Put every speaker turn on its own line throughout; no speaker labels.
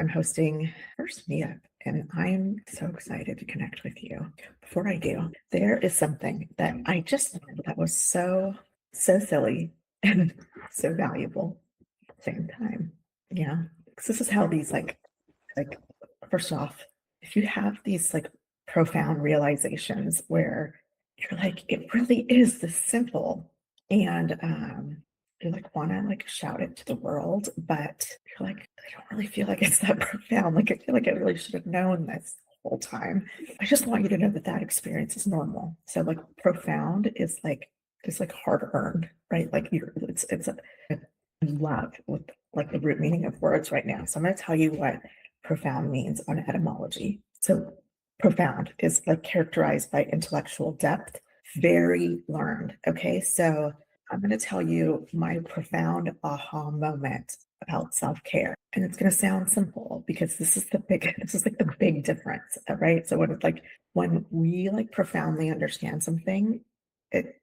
I'm hosting first meetup, and I'm so excited to connect with you. Before I do, there is something that I just learned that was so silly and so valuable at the same time. Yeah, because this is how these like first off, if you have these like profound realizations where you're like, it really is this simple, and you like want to like shout it to the world, but you're like, I don't really feel like it's that profound. Like I feel like I really should have known this the whole time. I just want you to know that that experience is normal. So like profound is like hard earned, right? Like it's a love with like the root meaning of words right now. So I'm going to tell you what profound means on etymology. So profound is like characterized by intellectual depth, very learned. Okay, so I'm going to tell you my profound aha moment about self-care. And it's going to sound simple because this is like the big difference, right? So when we like profoundly understand something, it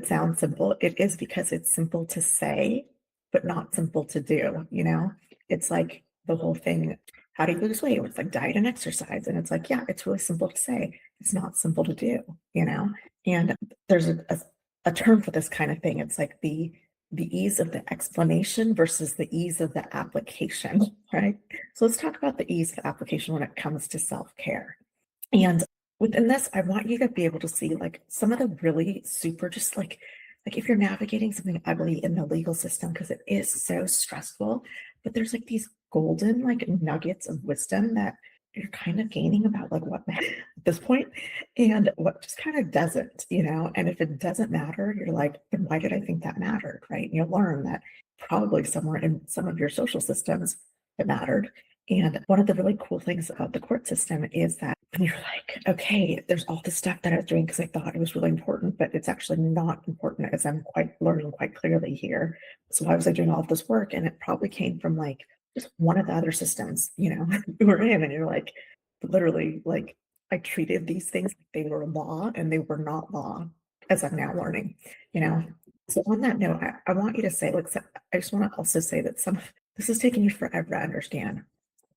sounds simple. It is because it's simple to say, but not simple to do, you know? It's like the whole thing, how do you lose weight? It's like diet and exercise. And it's like, yeah, it's really simple to say. It's not simple to do, you know? And there's a term for this kind of thing. It's like the ease of the explanation versus the ease of the application, right? So let's talk about the ease of the application when it comes to self-care. And within this, I want you to be able to see like some of the really super just like if you're navigating something ugly in the legal system, because it is so stressful, but there's like these golden like nuggets of wisdom that you're kind of gaining about like what matters at this point and what just kind of doesn't, you know. And if it doesn't matter, you're like, then why did I think that mattered, right? And you'll learn that probably somewhere in some of your social systems it mattered. And one of the really cool things about the court system is that you're like, okay, there's all this stuff that I was doing because I thought it was really important, but it's actually not important as I'm quite learning quite clearly here. So why was I doing all of this work? And it probably came from like just one of the other systems, you know, you were in, and you're like, literally, like I treated these things like they were law and they were not law, as I'm now learning, you know. So on that note, I want you to say, like, I just want to also say that this is taking you forever to understand,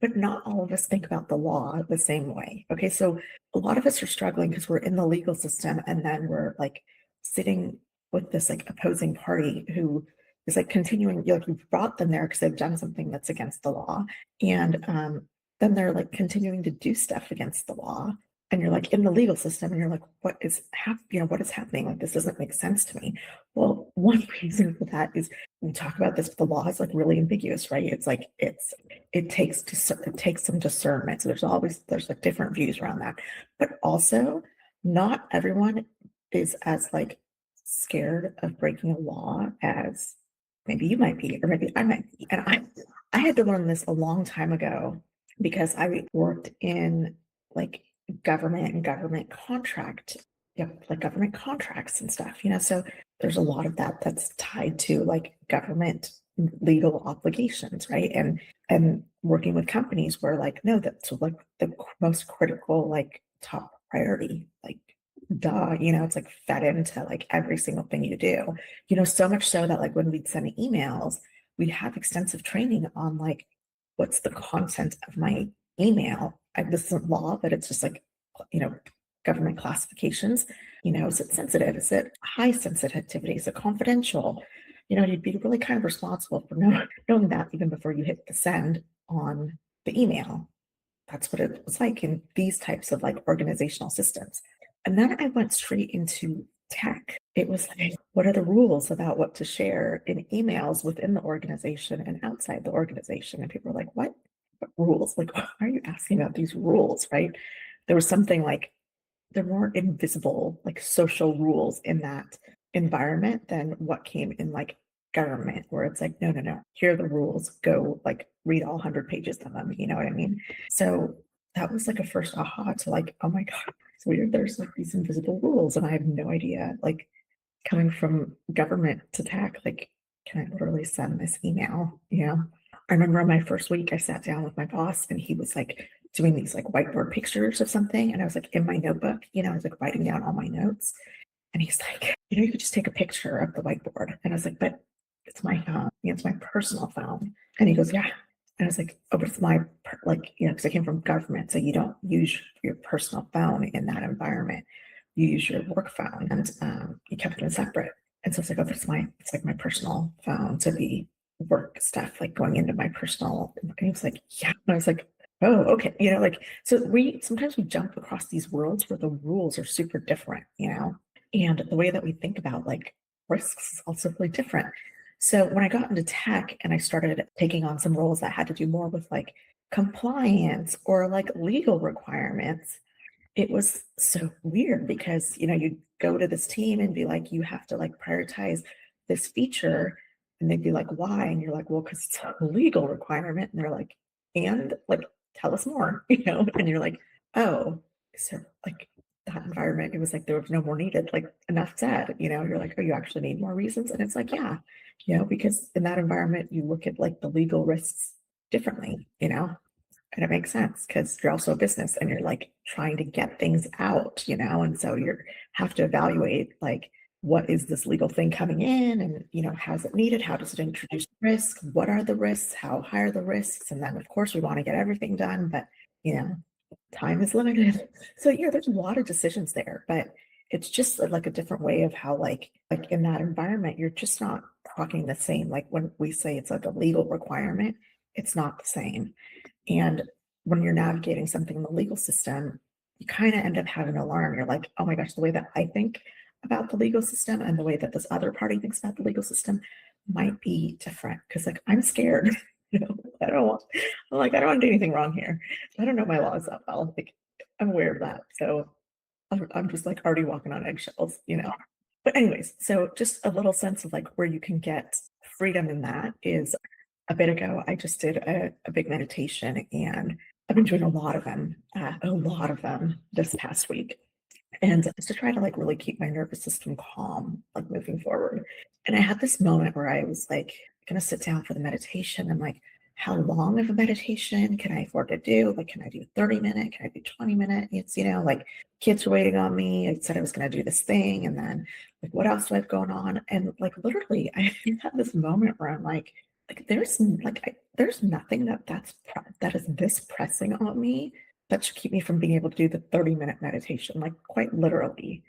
but not all of us think about the law the same way. Okay, so a lot of us are struggling because we're in the legal system and then we're like sitting with this like opposing party who is like continuing, like you've brought them there because they've done something that's against the law. And then they're like continuing to do stuff against the law. And you're like in the legal system and you're like, what is what is happening? Like this doesn't make sense to me. Well, one reason for that is we talk about this, but the law is like really ambiguous, right? It's like it takes some discernment. So there's like different views around that. But also not everyone is as like scared of breaking a law as maybe you might be, or maybe I might be. And I had to learn this a long time ago because I worked in like government and government contract, yeah, like government contracts and stuff, you know. So there's a lot of that that's tied to like government legal obligations, right? And working with companies where like, no, that's like the most critical, like top priority, like duh, you know, it's like fed into like every single thing you do, you know, so much so that like when we'd send emails, we'd have extensive training on like what's the content of my email. This isn't law, but it's just like, you know, government classifications. You know, is it sensitive? Is it high sensitivity? Is it confidential? You know, you'd be really kind of responsible for knowing that even before you hit the send on the email. That's what it was like in these types of like organizational systems. And then I went straight into tech. It was like, what are the rules about what to share in emails within the organization and outside the organization? And people were like, what rules? Like, why are you asking about these rules, right? There was something like, there weren't invisible, like social rules in that environment than what came in like government, where it's like, no, here are the rules, go like read all 100 pages of them, you know what I mean? So that was like a first aha to like, oh my God, it's weird. There's like these invisible rules and I have no idea, like coming from government to tech, like, can I literally send this email? You know, I remember on my first week, I sat down with my boss and he was like doing these like whiteboard pictures of something. And I was like in my notebook, you know, I was like writing down all my notes. And he's like, you know, you could just take a picture of the whiteboard. And I was like, but it's my phone, you know, it's my personal phone. And he goes, yeah, And I was like, oh, but it's my, like, because I came from government. So you don't use your personal phone in that environment. You use your work phone and you kept them separate. And so it's like, oh, it's like my personal phone to be work stuff, like going into my personal. And he was like, yeah. And I was like, oh, okay. Like, so sometimes we jump across these worlds where the rules are super different. And the way that we think about like risks is also really different. So when I got into tech and I started taking on some roles that had to do more with like compliance or like legal requirements, it was so weird because, you'd go to this team and be like, you have to like prioritize this feature. And they'd be like, why? And you're like, well, because it's a legal requirement. And they're like, and like, tell us more, and you're like, oh, so like that environment, it was like there was no more needed, like enough said, you're like, oh, you actually need more reasons. And it's like, yeah, because in that environment, you look at like the legal risks differently. And it makes sense because you're also a business and you're like trying to get things out. And so you have to evaluate like what is this legal thing coming in and how's it needed? How does it introduce risk? What are the risks? How high are the risks? And then of course we want to get everything done, but you know, time is limited. So yeah, there's a lot of decisions there, but it's just like a different way of how like in that environment, you're just not talking the same. Like when we say it's like a legal requirement, it's not the same. And when you're navigating something in the legal system, you kind of end up having to learn. You're like, oh my gosh, the way that I think about the legal system and the way that this other party thinks about the legal system might be different. Cause like I'm scared. I don't want I don't want to do anything wrong here. I don't know my laws that well. Like I'm aware of that. So I'm just like already walking on eggshells. But anyways, so just a little sense of like where you can get freedom in that is a bit ago, I just did a big meditation and I've been doing a lot of them this past week. And just to try to like really keep my nervous system calm, like moving forward. And I had this moment where I was like gonna sit down for the meditation. And like, how long of a meditation can I afford to do? Like, can I do 30 minute? Can I do 20 minute? It's, like kids are waiting on me. I said I was gonna do this thing. And then like, what else do I have going on? And like, literally, I had this moment where I'm like there's nothing that is this pressing on me that should keep me from being able to do the 30-minute meditation, like quite literally,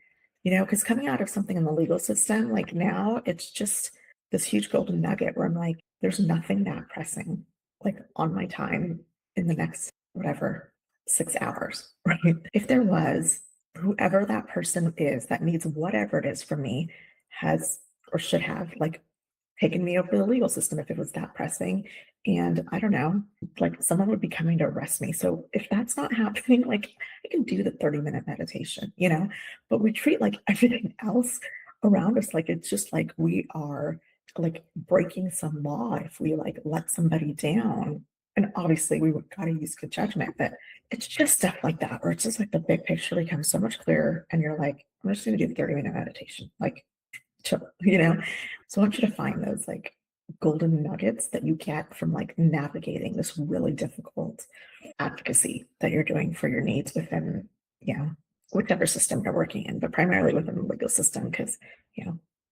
because coming out of something in the legal system, like now it's just this huge golden nugget where I'm like, there's nothing that pressing, like on my time in the next, whatever, 6 hours, right? If there was, whoever that person is that needs whatever it is from me has or should have like taken me over the legal system if it was that pressing. And I don't know, like someone would be coming to arrest me. So if that's not happening, like I can do the 30-minute meditation. But we treat like everything else around us like it's just like we are like breaking some law if we like let somebody down. And obviously we would gotta use good judgment, but it's just stuff like that where it's just like the big picture becomes so much clearer and you're like, I'm just gonna do the 30-minute meditation. Like chill. So I want you to find those like golden nuggets that you get from like navigating this really difficult advocacy that you're doing for your needs within, whichever system you're working in, but primarily within the legal system, because,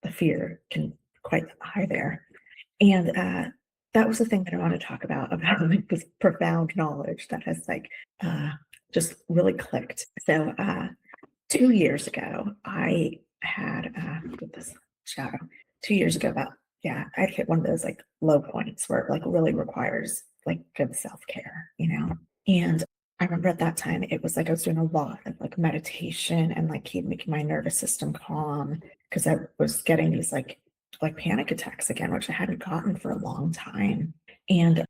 the fear can quite high there. And that was the thing that I want to talk about like this profound knowledge that has like just really clicked. So 2 years ago, I had with this shadow. 2 years ago, about yeah, I'd hit one of those like low points where it like really requires like good self-care. And I remember at that time it was like I was doing a lot of like meditation and like keep making my nervous system calm because I was getting these like panic attacks again, which I hadn't gotten for a long time. And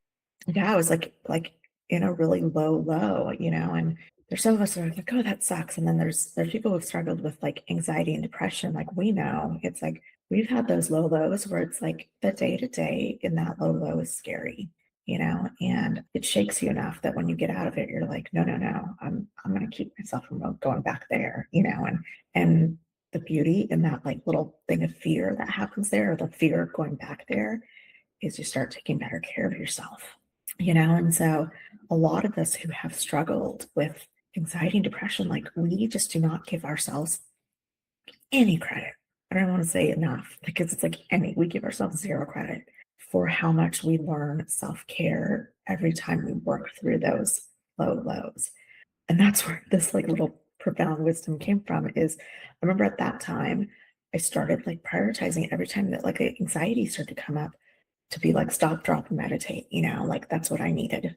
yeah, I was like in a really low, and there's some of us that are like, oh, that sucks. And then there's people who've struggled with like anxiety and depression. Like we know it's like we've had those low lows where it's like the day to day in that low is scary, and it shakes you enough that when you get out of it, you're like, no, no, no, I'm gonna keep myself from going back there, and the beauty in that like little thing of fear that happens there, or the fear of going back there, is you start taking better care of yourself. And so a lot of us who have struggled with anxiety and depression, like we just do not give ourselves any credit. I don't want to say enough because it's like we give ourselves zero credit for how much we learn self-care every time we work through those low lows. And that's where this like little profound wisdom came from is I remember at that time I started like prioritizing every time that like anxiety started to come up to be like stop, drop, and meditate, like that's what I needed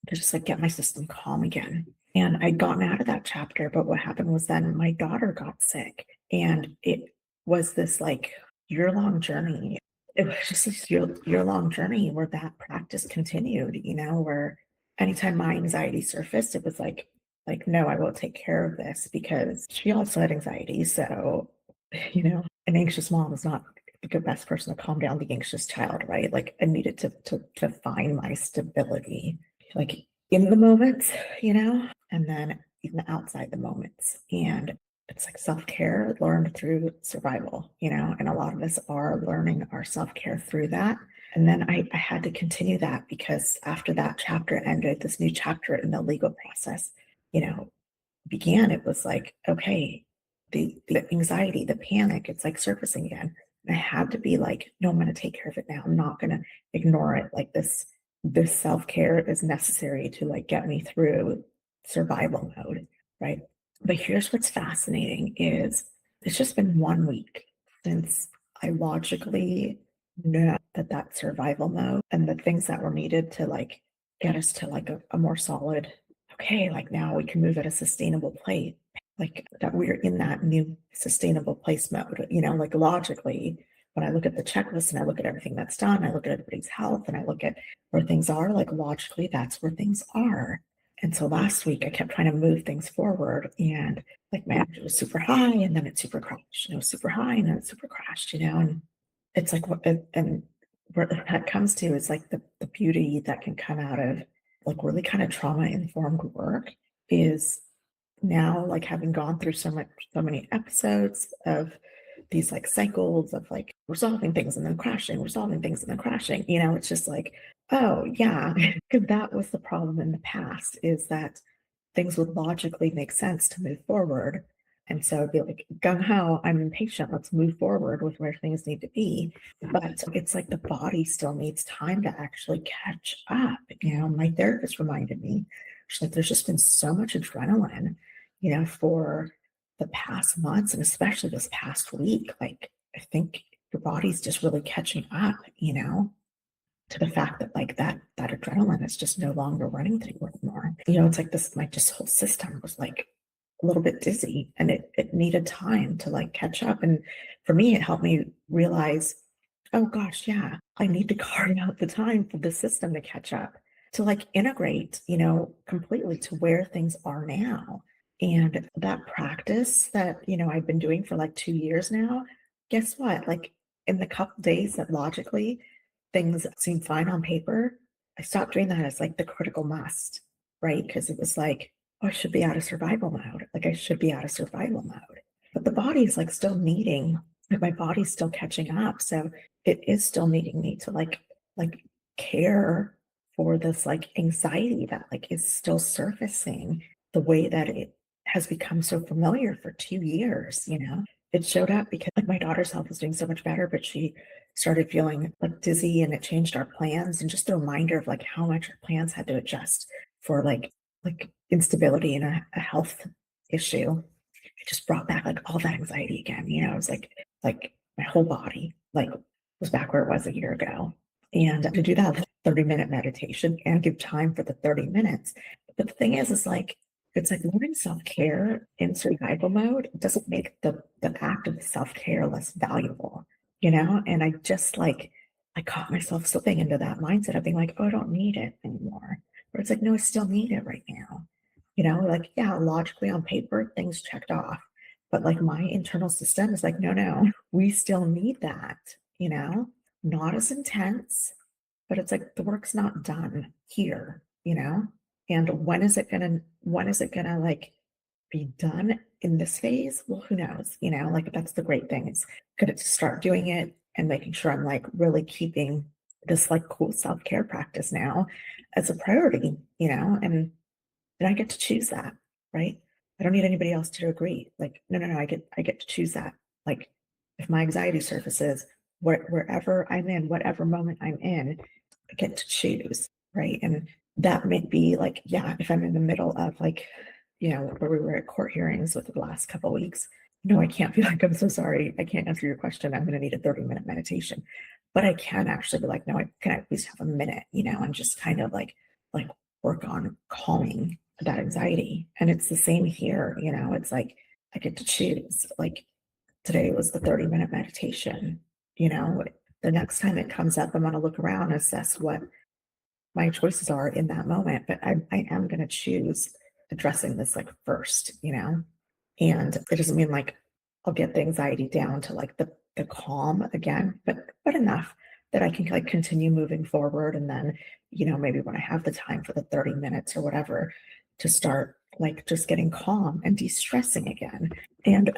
to just like get my system calm again. And I'd gotten out of that chapter, but what happened was then my daughter got sick and it was this like year-long journey. It was just this year-long journey where that practice continued, where anytime my anxiety surfaced, it was like, no, I will take care of this because she also had anxiety. So, an anxious mom is not the best person to calm down the anxious child, right? Like I needed to find my stability, like in the moments, and then even outside the moments. And it's like self-care learned through survival, and a lot of us are learning our self-care through that. And then I had to continue that because after that chapter ended, this new chapter in the legal process, you know, began. It was like, okay, the anxiety, the panic, it's like surfacing again. And I had to be like, no, I'm going to take care of it now. I'm not going to ignore it. Like this self-care is necessary to like get me through survival mode, right? But here's what's fascinating is it's just been 1 week since I logically know that survival mode and the things that were needed to like get us to like a more solid, okay, like now we can move at a sustainable place, like that we're in that new sustainable place mode, like logically, when I look at the checklist and I look at everything that's done, I look at everybody's health and I look at where things are, like logically, that's where things are. And so last week I kept trying to move things forward and like my energy was super high and then it super crashed, and it was super high and then it super crashed, and it's like what and where that comes to is like the beauty that can come out of like really kind of trauma informed work is now like having gone through so many episodes of these like cycles of like resolving things and then crashing, resolving things and then crashing, it's just like, oh yeah, because that was the problem in the past is that things would logically make sense to move forward. And so it'd be like, gung ho, I'm impatient. Let's move forward with where things need to be. But it's like the body still needs time to actually catch up. My therapist reminded me, she's like, there's just been so much adrenaline, for the past months and especially this past week. Like, I think your body's just really catching up, to the fact that like that adrenaline is just no longer running through you anymore. It's like this, my just whole system was like a little bit dizzy and it needed time to like catch up. And for me, it helped me realize, oh gosh, yeah, I need to carve out the time for the system to catch up, to like integrate, completely to where things are now. And that practice that, I've been doing for like 2 years now, guess what? Like in the couple days that logically things seem fine on paper, I stopped doing that as like the critical must, right? Because it was like, oh, I should be out of survival mode. Like I should be out of survival mode. But the body is like still needing, like my body's still catching up. So it is still needing me to like care for this like anxiety that like is still surfacing the way that it has become so familiar for 2 years. It showed up because like my daughter's health was doing so much better, but she started feeling like dizzy and it changed our plans, and just a reminder of like how much our plans had to adjust for like instability and a health issue. It just brought back like all that anxiety again. It was like my whole body like was back where it was a year ago. And to do that 30-minute meditation and give time for the 30 minutes. But the thing is like it's like learning self-care in survival mode doesn't make the act of self-care less valuable, And I just like I caught myself slipping into that mindset of being like, oh, I don't need it anymore. Where it's like, no, I still need it right now. Like, yeah, logically on paper, things checked off. But like my internal system is like, no, we still need that, not as intense, but it's like the work's not done here. And when is it gonna like be done in this phase? Well, who knows? Like that's the great thing. It's good to start doing it and making sure I'm like really keeping this like cool self-care practice now as a priority, and I get to choose that, right? I don't need anybody else to agree. Like, no, I get to choose that. Like, if my anxiety surfaces wherever I'm in, whatever moment I'm in, I get to choose. right? And that may be like, yeah, if I'm in the middle of like, where we were at court hearings with the last couple weeks, no, I can't be like, I'm so sorry, I can't answer your question. I'm going to need a 30-minute meditation. But I can actually be like, no, I can at least have a minute, and just kind of like work on calming that anxiety. And it's the same here, it's like I get to choose. Like today was the 30-minute meditation. You know, the next time it comes up, I'm going to look around and assess what my choices are in that moment, but I am going to choose addressing this like first, and it doesn't mean like I'll get the anxiety down to like the calm again, but enough that I can like continue moving forward. And then, maybe when I have the time for the 30 minutes or whatever, to start like just getting calm and de-stressing again. And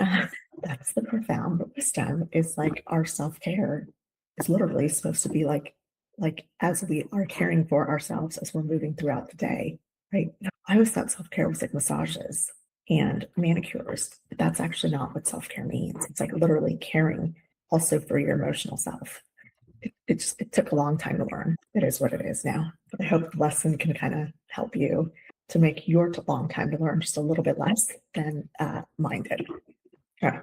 that's the profound wisdom is like our self-care is literally supposed to be like as we are caring for ourselves as we're moving throughout the day, right? I always thought self-care was like massages and manicures, but that's actually not what self-care means. It's like literally caring also for your emotional self. It took a long time to learn. It is what it is now. But I hope the lesson can kind of help you to make your long time to learn just a little bit less than mine did. Yeah.